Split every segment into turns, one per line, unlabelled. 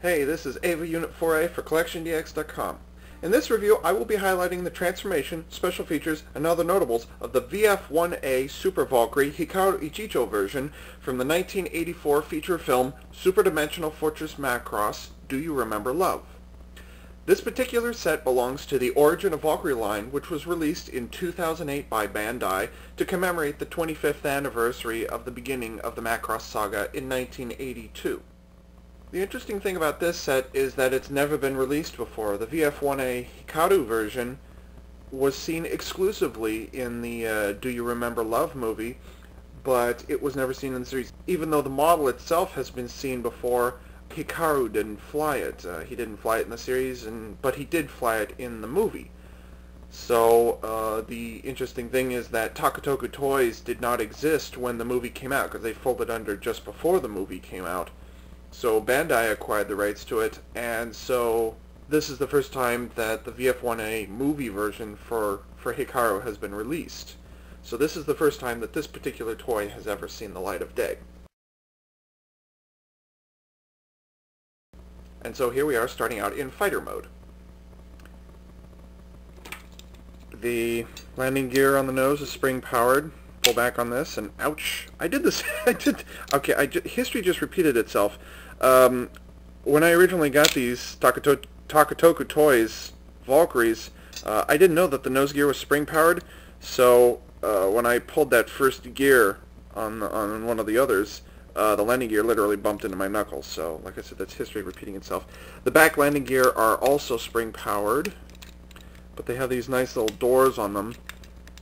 Hey, this is Ava Unit 4A for CollectionDX.com. In this review, I will be highlighting the transformation, special features, and other notables of the VF-1A Super Valkyrie Hikaru Ichijyo version from the 1984 feature film Super Dimensional Fortress Macross, Do You Remember Love? This particular set belongs to the Origin of Valkyrie line, which was released in 2008 by Bandai to commemorate the 25th anniversary of the beginning of the Macross saga in 1982. The interesting thing about this set is that it's never been released before. The VF-1A Hikaru version was seen exclusively in the Do You Remember Love movie, but it was never seen in the series. Even though the model itself has been seen before, Hikaru didn't fly it. He didn't fly it in the series, but he did fly it in the movie. So the interesting thing is that Takatoku Toys did not exist when the movie came out, because they folded under just before the movie came out. So Bandai acquired the rights to it, and so this is the first time that the VF-1A movie version for Hikaru has been released. So this is the first time that this particular toy has ever seen the light of day. And so here we are starting out in fighter mode. The landing gear on the nose is spring powered. Pull back on this, and ouch! I did this. History just repeated itself. When I originally got these Takatoku Toys Valkyries, I didn't know that the nose gear was spring powered. So when I pulled that first gear on one of the others, the landing gear literally bumped into my knuckles. So, like I said, that's history repeating itself. The back landing gear are also spring powered, but they have these nice little doors on them,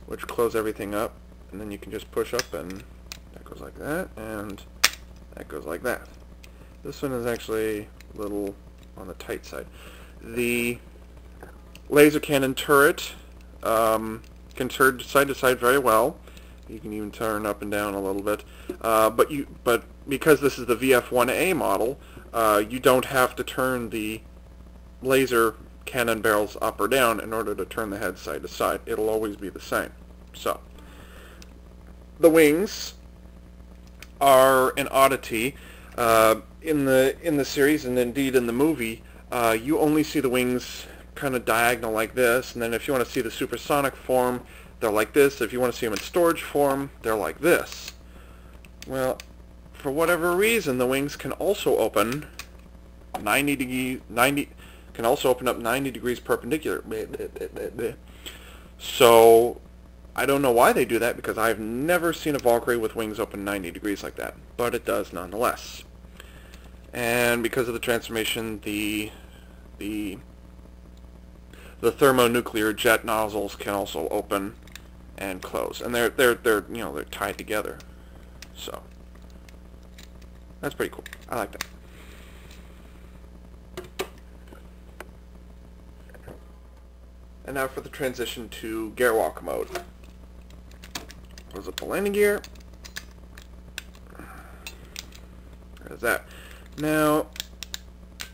which close everything up. And then you can just push up, and that goes like that, and that goes like that. This one is actually a little on the tight side. The laser cannon turret can turn side to side very well. You can even turn up and down a little bit. But because this is the VF-1A model, you don't have to turn the laser cannon barrels up or down in order to turn the head side to side. It'll always be the same. So the wings are an oddity. In the series, and indeed in the movie, you only see the wings kind of diagonal like this, and then if you want to see the supersonic form, they're like this. If you want to see them in storage form, they're like this. Well, for whatever reason, the wings can also open 90 degrees perpendicular. So I don't know why they do that, because I've never seen a Valkyrie with wings open 90 degrees like that, but it does nonetheless. And because of the transformation, the thermonuclear jet nozzles can also open and close, and they're tied together. So that's pretty cool. I like that. And now for the transition to gearwalk mode. Close up the landing gear. There's that. Now,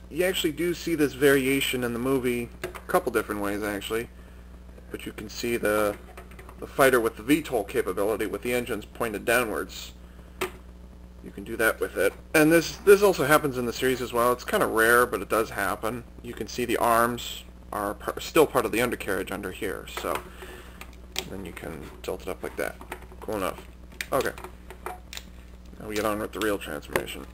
you actually do see this variation in the movie a couple different ways, actually. But you can see the fighter with the VTOL capability with the engines pointed downwards. You can do that with it. And this also happens in the series as well. It's kind of rare, but it does happen. You can see the arms are still part of the undercarriage under here. So then you can tilt it up like that. Cool enough. Okay. Now we get on with the real transformation.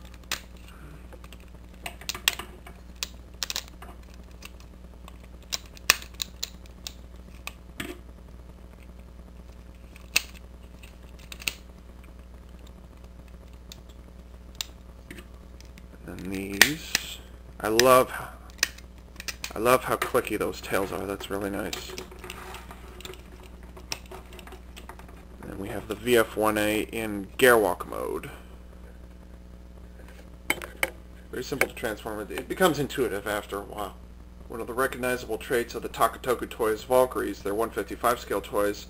And these, I love how clicky those tails are. That's really nice. And we have the VF-1A in gearwalk mode. Very simple to transform. It becomes intuitive after a while. One of the recognizable traits of the Takatoku Toys Valkyries, their 155 scale toys,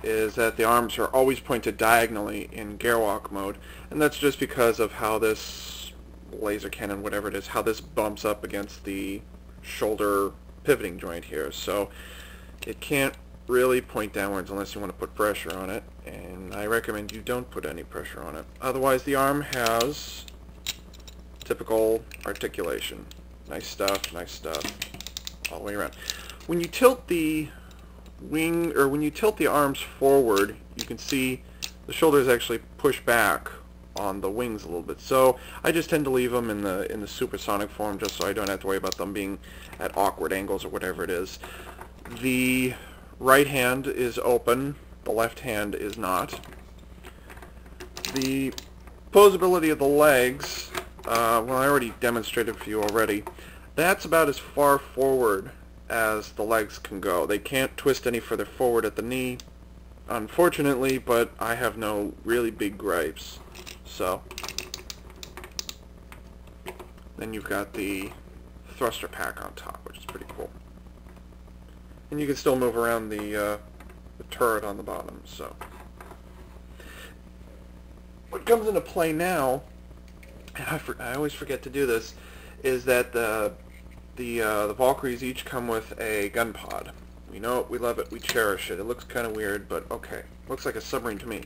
is that the arms are always pointed diagonally in gearwalk mode, and that's just because of how this laser cannon, whatever it is, how this bumps up against the shoulder pivoting joint here. So it can't really point downwards unless you want to put pressure on it, and I recommend you don't put any pressure on it. Otherwise the arm has typical articulation. Nice stuff, nice stuff. All the way around. When you tilt the wing, or when you tilt the arms forward, you can see the shoulders actually push back on the wings a little bit. So I just tend to leave them in the supersonic form, just so I don't have to worry about them being at awkward angles or whatever it is. The right hand is open, the left hand is not. The posability of the legs, well, I already demonstrated for you already. That's about as far forward as the legs can go. They can't twist any further forward at the knee, unfortunately, but I have no really big gripes. So, then you've got the thruster pack on top, which is pretty cool. And you can still move around the turret on the bottom. So, what comes into play now, and I always forget to do this, is that the Valkyries each come with a gun pod. We know it, we love it, we cherish it. It looks kind of weird, but okay. Looks like a submarine to me.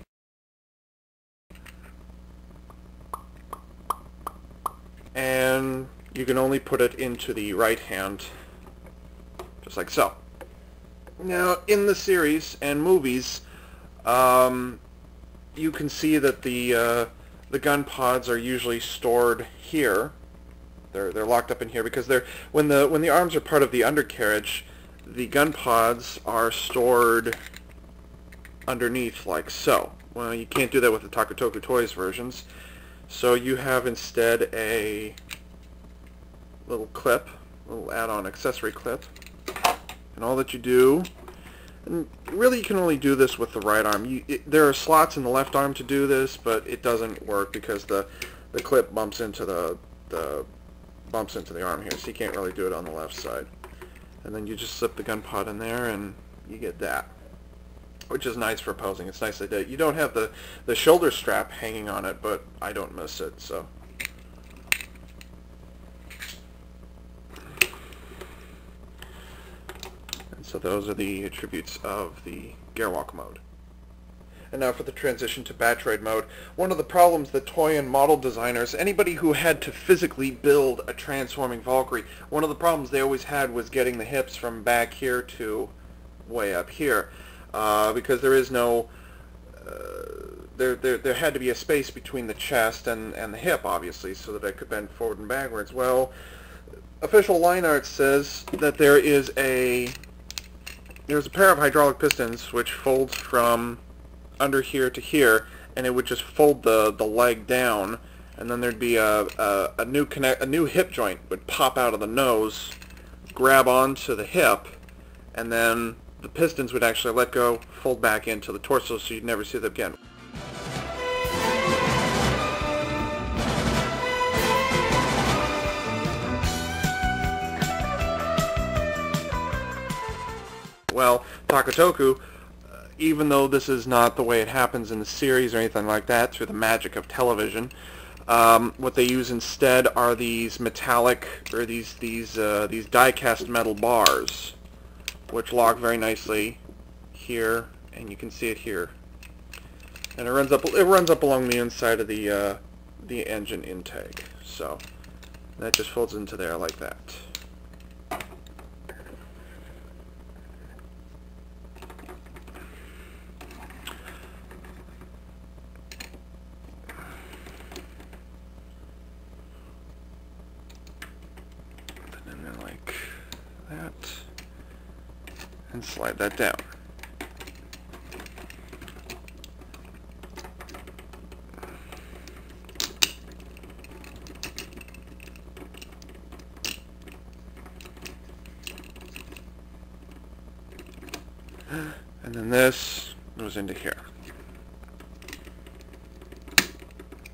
And you can only put it into the right hand, just like so. Now, in the series and movies, you can see that the gun pods are usually stored here. They're locked up in here because when the arms are part of the undercarriage, the gun pods are stored underneath like so. Well, you can't do that with the Takatoku Toys versions. So you have instead a little clip, little add-on accessory clip, and all that you do, and really you can only do this with the right arm. There are slots in the left arm to do this, but it doesn't work because the clip bumps into the arm here, so you can't really do it on the left side. And then you just slip the gun pod in there, and you get that, which is nice for posing. It's nice that you don't have the shoulder strap hanging on it, but I don't miss it, so. And so those are the attributes of the Gearwalk mode. And now for the transition to Batroid mode. One of the problems that toy and model designers, anybody who had to physically build a transforming Valkyrie, one of the problems they always had was getting the hips from back here to way up here. Because there is no, there had to be a space between the chest and the hip, obviously, so that I could bend forward and backwards. Well, official line art says that there's a pair of hydraulic pistons which folds from under here to here, and it would just fold the leg down, and then there'd be a new hip joint would pop out of the nose, grab onto the hip, and then the pistons would actually let go, fold back into the torso, so you'd never see them again. Well, Takatoku, even though this is not the way it happens in the series or anything like that, through the magic of television, what they use instead are these metallic, or these die-cast metal bars, which lock very nicely here, and you can see it here. And it runs up along the inside of the engine intake. So that just folds into there like that. And then like that. And slide that down. And then this goes into here.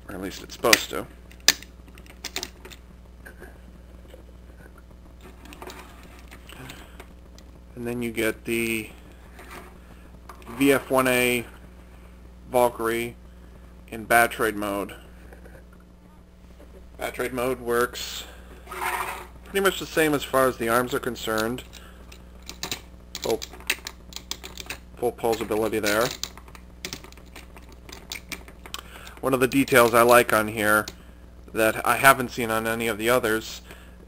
Or at least it's supposed to. And then you get the VF-1A Valkyrie in Batroid mode. Batroid mode works pretty much the same as far as the arms are concerned. Full posability there. One of the details I like on here that I haven't seen on any of the others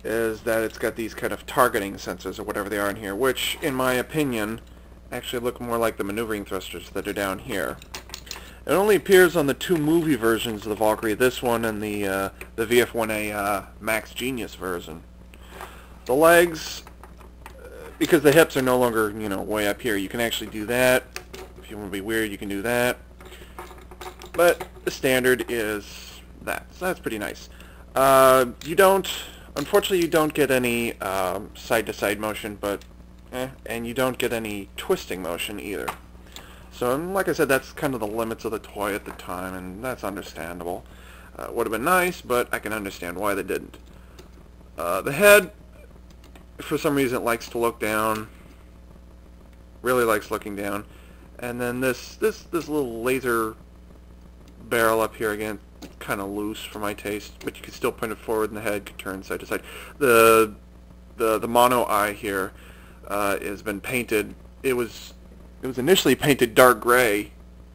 is that it's got these kind of targeting sensors or whatever they are in here, which, in my opinion, actually look more like the maneuvering thrusters that are down here. It only appears on the two movie versions of the Valkyrie, this one and the VF-1A Max Genius version. The legs, because the hips are no longer, you know, way up here, you can actually do that. If you want to be weird, you can do that. But the standard is that, so that's pretty nice. Unfortunately, you don't get any side-to-side motion, but and you don't get any twisting motion either. So, like I said, that's kind of the limits of the toy at the time, and that's understandable. Would have been nice, but I can understand why they didn't. The head, for some reason, it likes to look down. Really likes looking down. And then this little laser barrel up here again, kind of loose for my taste, but you can still point it forward, and the head can turn side to side. The mono eye here has been painted. It was initially painted dark gray,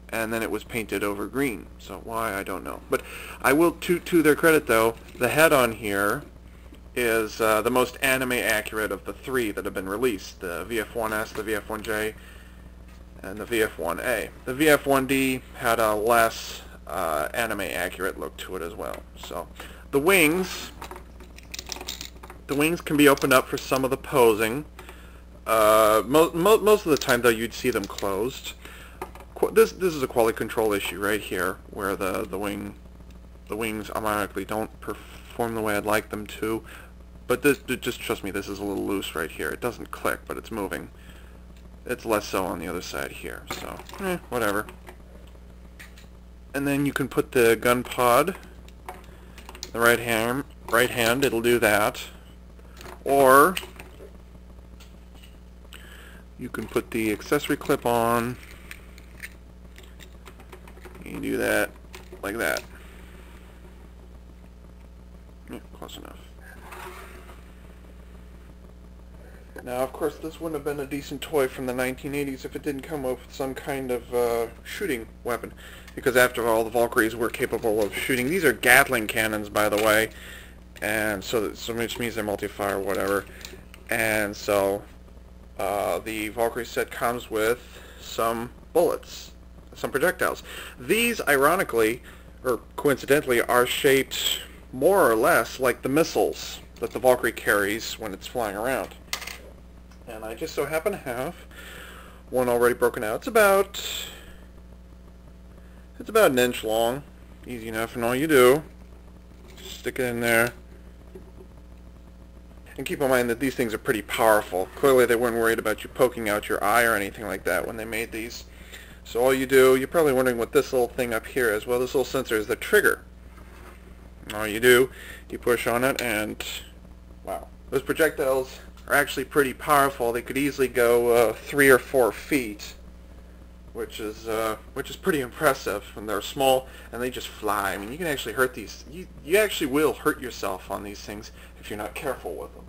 and then it was painted over green. So why, I don't know. But I will, to their credit though, the head on here is the most anime accurate of the three that have been released: the VF-1S, the VF-1J, and the VF-1A. The VF-1D had a less anime accurate look to it as well. So the wings can be opened up for some of the posing. Most of the time though, you'd see them closed. This is a quality control issue right here, where the wings automatically don't perform the way I'd like them to. But just trust me, this is a little loose right here. It doesn't click, but it's moving. It's less so on the other side here, so whatever. And then you can put the gun pod, the right hand, it'll do that. Or you can put the accessory clip on. You can do that like that. Yeah, close enough. Now, of course, this wouldn't have been a decent toy from the 1980s if it didn't come up with some kind of shooting weapon. Because after all, the Valkyries were capable of shooting. These are Gatling cannons, by the way. And so which means they're multi-fire or whatever. And so the Valkyrie set comes with some bullets, some projectiles. These, ironically, or coincidentally, are shaped more or less like the missiles that the Valkyrie carries when it's flying around. And I just so happen to have one already broken out. It's about an inch long. Easy enough, and all you do, just stick it in there. And keep in mind that these things are pretty powerful. Clearly they weren't worried about you poking out your eye or anything like that when they made these. So all you do, you're probably wondering what this little thing up here is. Well, this little sensor is the trigger. All you do, you push on it, and wow. Those projectiles are actually pretty powerful. They could easily go 3 or 4 feet, which is pretty impressive. And they're small, and they just fly. I mean, you can actually hurt these. You actually will hurt yourself on these things if you're not careful with them.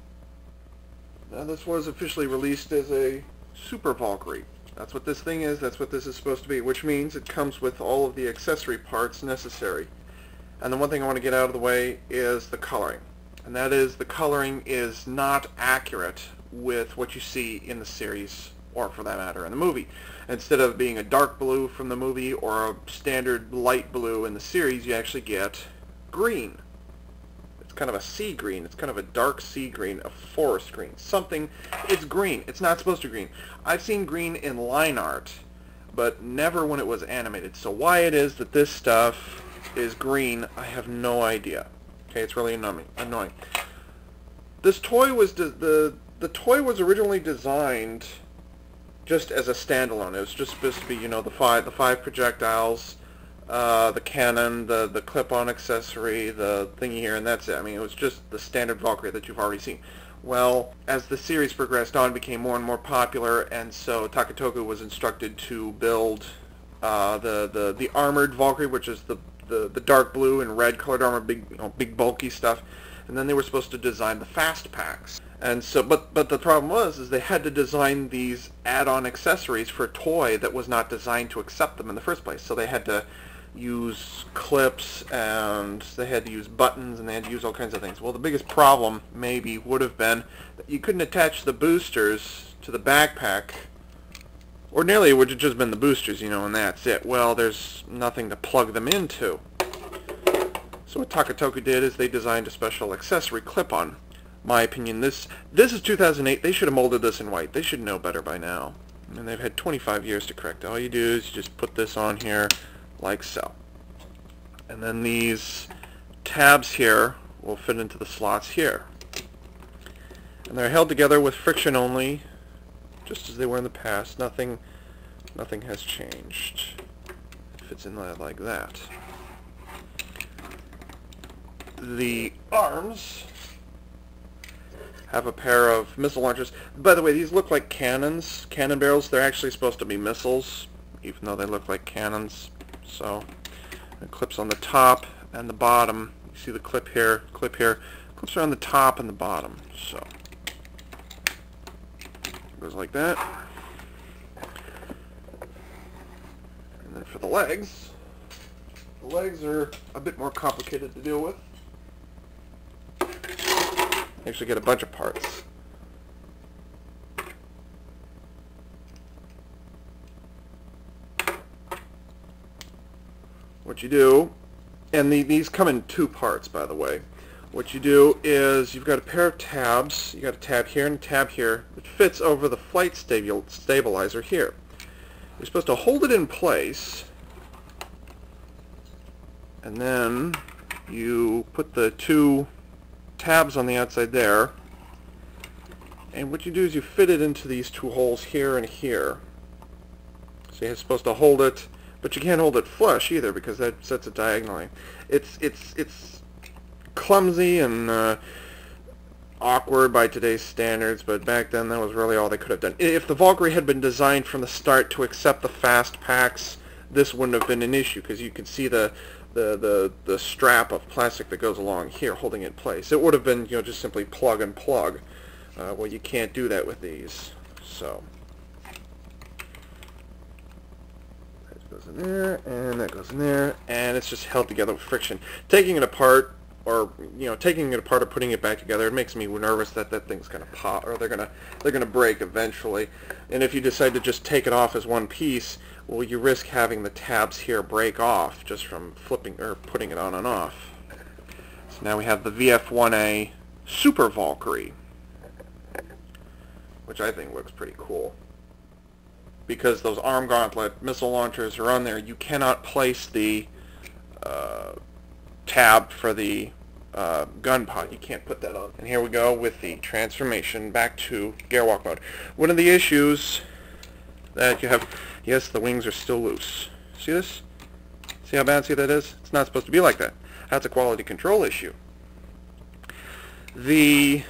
Now, this was officially released as a Super Valkyrie. That's what this thing is. That's what this is supposed to be, which means it comes with all of the accessory parts necessary. And the one thing I want to get out of the way is the coloring. And that is, the coloring is not accurate with what you see in the series, or for that matter, in the movie. Instead of being a dark blue from the movie or a standard light blue in the series, you actually get green. It's kind of a sea green. It's kind of a dark sea green, a forest green. Something, it's green. It's not supposed to be green. I've seen green in line art, but never when it was animated. So why it is that this stuff is green, I have no idea. Okay, it's really annoying. This toy was the toy was originally designed just as a standalone. It was just supposed to be, you know, the five projectiles, the cannon, the clip-on accessory, the thingy here, and that's it. I mean, it was just the standard Valkyrie that you've already seen. Well, as the series progressed on, it became more and more popular, and so Takatoku was instructed to build the armored Valkyrie, which is the dark blue and red colored armor, big bulky stuff, and then they were supposed to design the fast packs. And so, but the problem was they had to design these add-on accessories for a toy that was not designed to accept them in the first place. So they had to use clips, and they had to use buttons, and they had to use all kinds of things. Well, the biggest problem maybe would have been that you couldn't attach the boosters to the backpack. Ordinarily, it would have just been the boosters, you know, and that's it. Well, there's nothing to plug them into. So what Takatoku did is they designed a special accessory clip-on. My opinion, this is 2008. They should have molded this in white. They should know better by now. And they've had 25 years to correct it. All you do is you just put this on here like so. And then these tabs here will fit into the slots here. And they're held together with friction only, just as they were in the past. Nothing has changed. It fits in there like that. The arms have a pair of missile launchers. By the way, these look like cannons, cannon barrels. They're actually supposed to be missiles, even though they look like cannons. So, it clips on the top and the bottom. You see the clip here, clips are on the top and the bottom. So, it goes like that. And then for the legs are a bit more complicated to deal with. You actually get a bunch of parts. What you do, and these come in two parts, by the way. What you do is you've got a pair of tabs. You got a tab here and a tab here. It fits over the flight stabilizer here. You're supposed to hold it in place, and then you put the two tabs on the outside there, and what you do is you fit it into these two holes here and here. So you're supposed to hold it, but you can't hold it flush either because that sets it diagonally. It's clumsy and awkward by today's standards, but back then that was really all they could have done. If the Valkyrie had been designed from the start to accept the fast packs, this wouldn't have been an issue because you could see the strap of plastic that goes along here holding it in place. It would have been, you know, just simply plug and plug. Well, you can't do that with these. So that goes in there, and that goes in there, and it's just held together with friction. Taking it apart, or putting it back together, it makes me nervous that that thing's gonna pop, or they're gonna break eventually. And if you decide to just take it off as one piece, well, you risk having the tabs here break off just from flipping or putting it on and off. So now we have the VF-1A Super Valkyrie, which I think looks pretty cool. Because those arm gauntlet missile launchers are on there, you cannot place the tab for the gun pod. You can't put that on. And here we go with the transformation back to gearwalk mode. One of the issues that you have, yes, the wings are still loose. See this? See how bouncy that is? It's not supposed to be like that. That's a quality control issue. In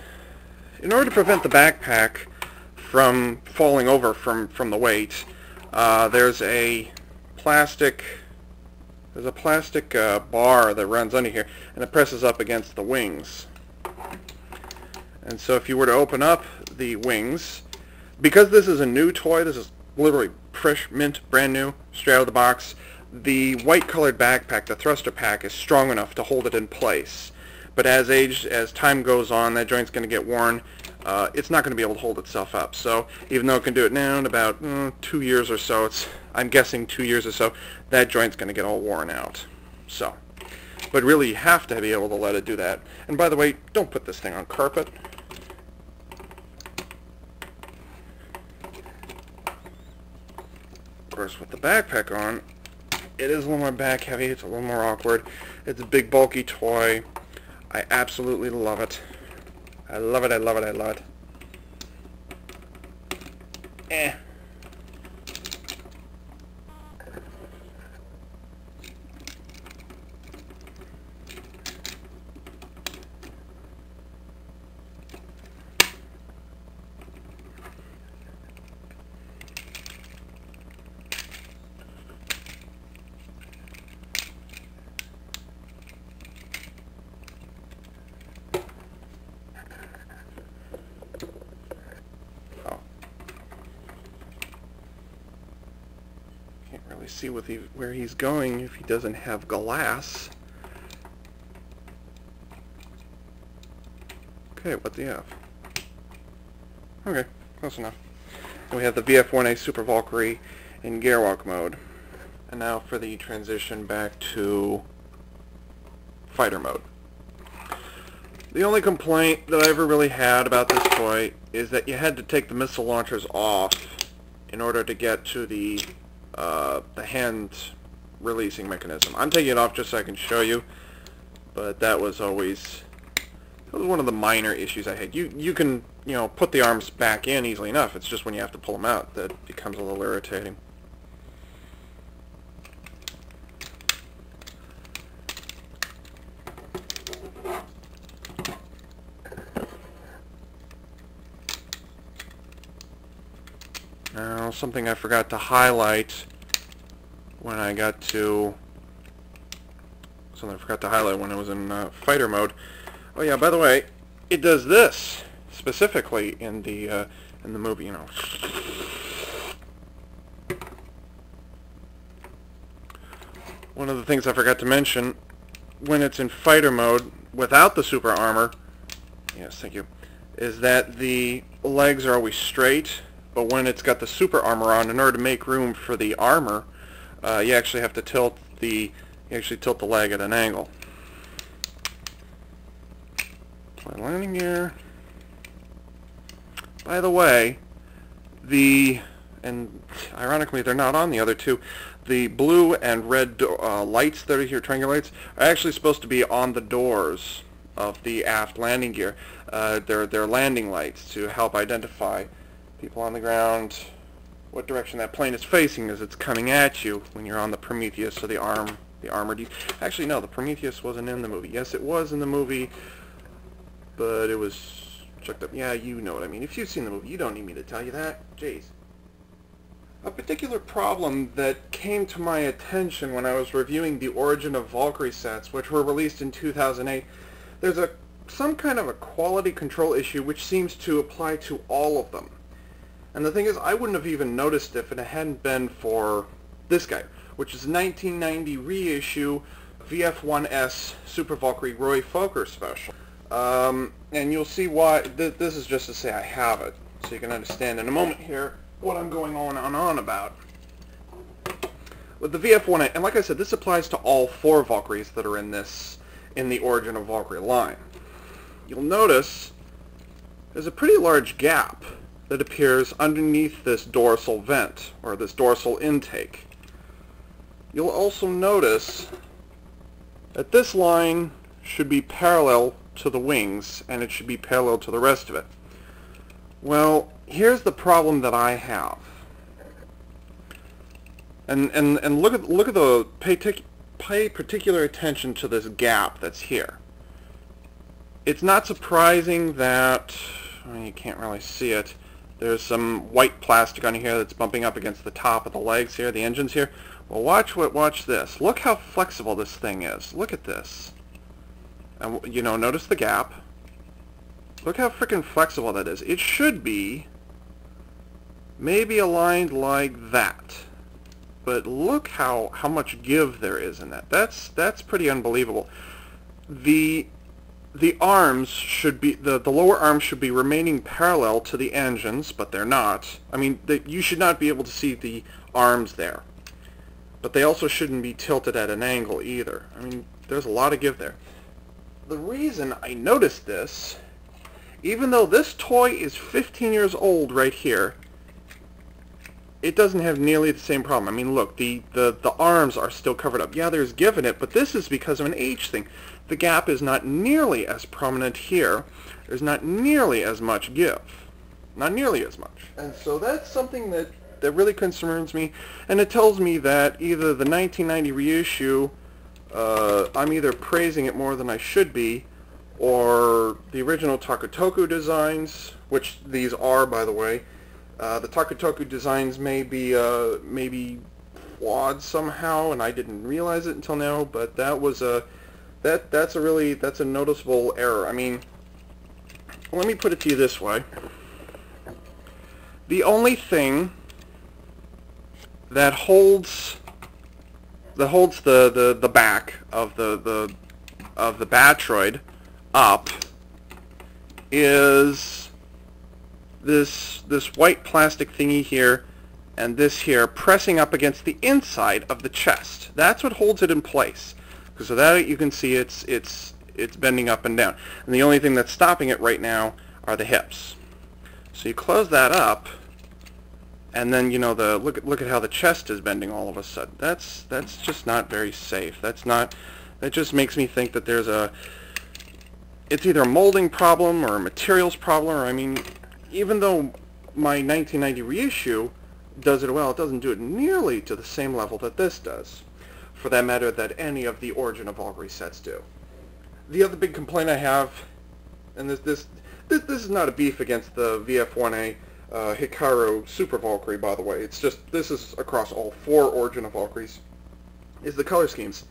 order to prevent the backpack from falling over from the weight, there's a plastic bar that runs under here, and it presses up against the wings. And so if you were to open up the wings, because this is a new toy, this is literally fresh, mint, brand new, straight out of the box, the white colored backpack, the thruster pack, is strong enough to hold it in place. But as time goes on, that joint's going to get worn. It's not going to be able to hold itself up. So even though it can do it now in about 2 years or so, I'm guessing 2 years or so, that joint's going to get all worn out. So, but really you have to be able to let it do that. And by the way, don't put this thing on carpet. Of course, with the backpack on, it is a little more back heavy, it's a little more awkward. It's a big bulky toy. I absolutely love it. I love it, I love it, I love it. Eh. really see where he's going if he doesn't have glass. Okay, what the F? Okay, close enough. And we have the VF-1A Super Valkyrie in Gearwalk mode. And now for the transition back to fighter mode. The only complaint that I ever really had about this toy is that you had to take the missile launchers off in order to get to the hand releasing mechanism. I'm taking it off just so I can show you, but that was one of the minor issues I had. You can, you know, put the arms back in easily enough. It's just when you have to pull them out that becomes a little irritating. Now, something I forgot to highlight when I was in fighter mode. Oh yeah, by the way, it does this specifically in the movie, you know. One of the things I forgot to mention, when it's in fighter mode without the super armor, yes, thank you, is that the legs are always straight, but when it's got the super armor on, in order to make room for the armor, you actually have to tilt the leg at an angle. Landing gear. By the way, and ironically they're not on the other two, the blue and red lights that are here, triangular lights, are actually supposed to be on the doors of the aft landing gear. They're landing lights to help identify people on the ground, what direction that plane is facing as it's coming at you when you're on the Prometheus or the armored. Actually, no, the Prometheus wasn't in the movie. Yes, it was in the movie, but it was checked up. Yeah, you know what I mean. If you've seen the movie, you don't need me to tell you that. Jeez. A particular problem that came to my attention when I was reviewing the Origin of Valkyrie sets, which were released in 2008, there's some kind of a quality control issue which seems to apply to all of them. And the thing is, I wouldn't have even noticed if it hadn't been for this guy, which is a 1990 reissue VF-1S Super Valkyrie Roy Fokker special. And you'll see why. This is just to say I have it, so you can understand in a moment here what I'm going on about. With the VF-1A, and like I said, this applies to all 4 Valkyries that are in the Origin of Valkyrie line. You'll notice there's a pretty large gap that appears underneath this dorsal vent, or this dorsal intake. You'll also notice that this line should be parallel to the wings, and it should be parallel to the rest of it. Well, here's the problem that I have. And look at the pay particular attention to this gap that's here. It's not surprising that, well, you can't really see it. There's some white plastic on here that's bumping up against the top of the legs here, the engines here. Well, watch this. Look how flexible this thing is. Look at this. And, you know, notice the gap. Look how freaking flexible that is. It should be maybe aligned like that. But look how much give there is in that. That's pretty unbelievable. The arms should be, the lower arms should be remaining parallel to the engines, but they're not. I mean, you should not be able to see the arms there. But they also shouldn't be tilted at an angle either. I mean, there's a lot of give there. The reason I noticed this, even though this toy is 15 years old right here, it doesn't have nearly the same problem. I mean, look, the arms are still covered up. Yeah, there's give in it, but this is because of an age thing. The gap is not nearly as prominent here. There's not nearly as much give. Not nearly as much. And so that's something that really concerns me, and it tells me that either the 1990 reissue, I'm either praising it more than I should be, or the original Takutoku designs, which these are, by the way. The Takutoku designs may be flawed somehow, and I didn't realize it until now. But that was that's a noticeable error. I mean, let me put it to you this way: the only thing that holds that holds the back of the Batroid up is this white plastic thingy here, and this here pressing up against the inside of the chest. That's what holds it in place. So that you can see it's bending up and down. And the only thing that's stopping it right now are the hips. So you close that up, and then you know look at how the chest is bending all of a sudden. That's just not very safe. That just makes me think that it's either a molding problem or a materials problem, or I mean, even though my 1990 reissue does it well, it doesn't do it nearly to the same level that this does. For that matter, that any of the Origin of Valkyrie sets do. The other big complaint I have, and this is not a beef against the VF-1A Hikaru Super Valkyrie, by the way. It's just, this is across all 4 Origin of Valkyries, is the color schemes.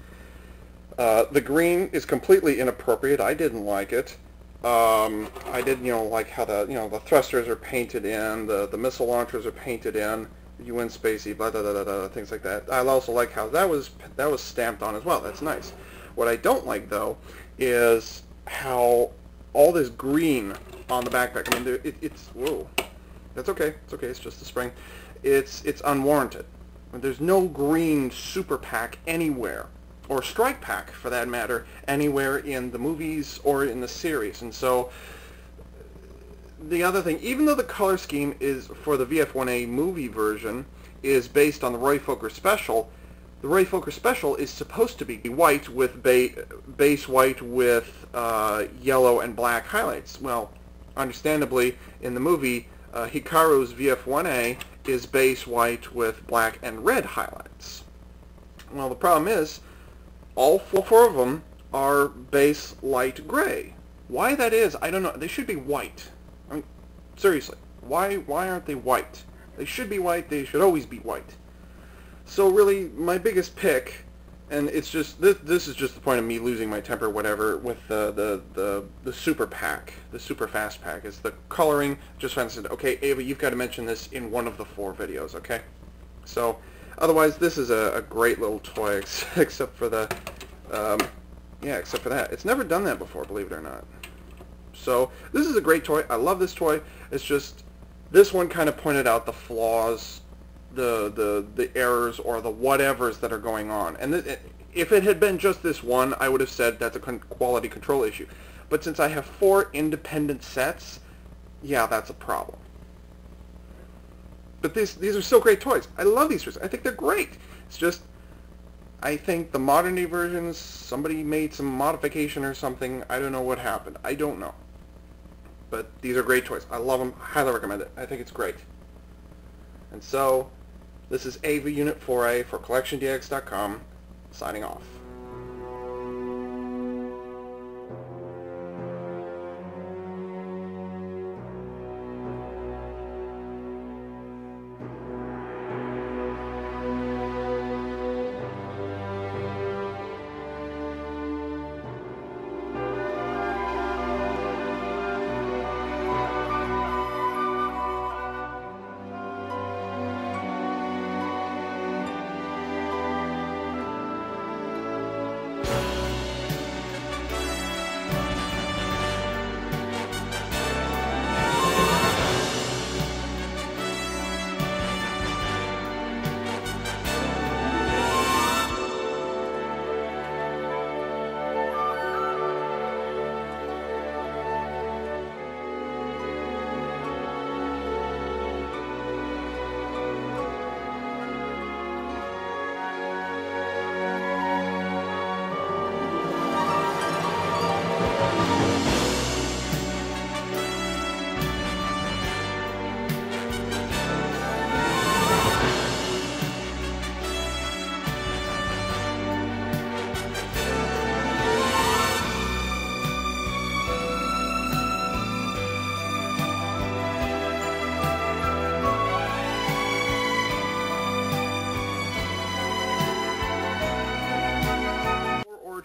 The green is completely inappropriate. I didn't like it. I didn't, like how the thrusters are painted in, the missile launchers are painted in, UN Spacey, blah, blah, blah, blah, blah, things like that. I also like how that was stamped on as well. That's nice. What I don't like, though, is how all this green on the backpack, I mean, it's, whoa. That's okay. It's okay. It's just a spring. It's unwarranted. There's no green super pack anywhere, or strike pack for that matter, anywhere in the movies or in the series. And so the other thing, even though the color scheme is for the VF-1A movie version is based on the Roy Fokker Special, the Roy Fokker Special is supposed to be white with base white with yellow and black highlights. Well, understandably, in the movie, Hikaru's VF-1A is base white with black and red highlights. Well, the problem is, all 4 of them are base light gray. Why that is, I don't know. They should be white. I mean, seriously, why aren't they white? They should be white. They should always be white. So really, my biggest pick, and it's just this is just the point of me losing my temper, whatever, with the super pack, the super fast pack, is the coloring. Just found said, okay, Ava, you've got to mention this in one of the 4 videos, okay? So otherwise, this is a great little toy, except for the except for that. It's never done that before, believe it or not. So this is a great toy. I love this toy. It's just this one kind of pointed out the flaws, the errors, or the whatevers that are going on. And if it had been just this one, I would have said that's a quality control issue. But since I have 4 independent sets, yeah, that's a problem. But these are still great toys. I love these toys. I think they're great. It's just, I think the modern day versions, somebody made some modification or something. I don't know what happened. I don't know. But these are great toys. I love them. I highly recommend it. I think it's great. And so, this is Ava Unit 4A for CollectionDX.com, signing off.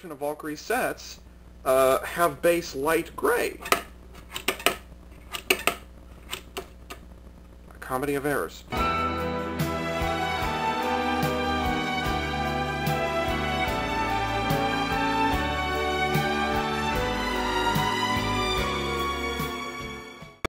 Of Valkyrie sets have base light gray. A comedy of errors.